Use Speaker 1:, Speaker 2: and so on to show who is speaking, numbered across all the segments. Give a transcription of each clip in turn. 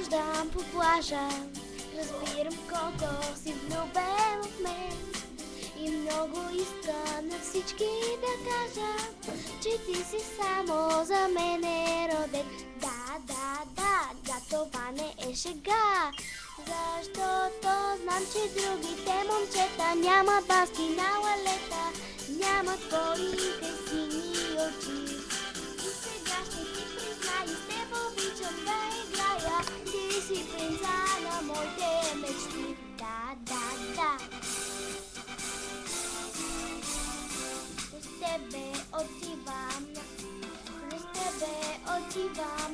Speaker 1: Разхождам по плажа, разбирам колко си влюбен в мен. И много искам на всички да кажа, че ти си само за мен е роден. Да, това не е шега. Защото знам, че другите момчета нямат баски на лалета, нямат твоите сини очи. И сега ще ти призная, с теб обичам да играя. Ти си принца на моите мечти. Да. С тебе отивам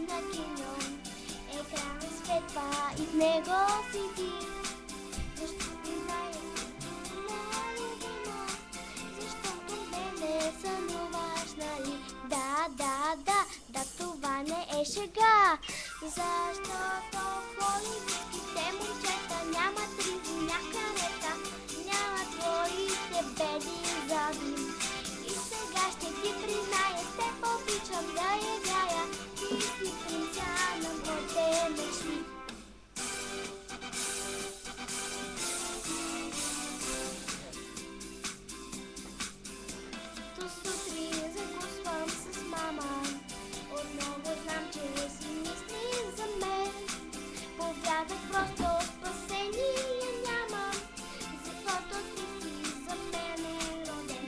Speaker 1: на кино. Екран светва и в него си ти. Защо ти защото мене сънуваш, нали? Да, това не е шега. Защото холливудските момчета нямат ризи, карета, нямат твоите бели зъби. И сега ще ти призная, с теб обичам да играя. Ти си принца на моите мечти. До сутрин закусвам с мама. Отново знам, че си мисли за мен. Повярвах, просто спасение нямам, защото ти си за мен е роден.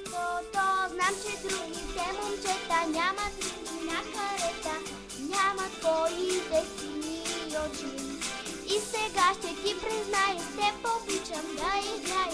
Speaker 1: Защото знам, че другите момчета нямат ризи на карета, нямат твоите сини очи. И сега ще ти призная, с теб обичам да играя.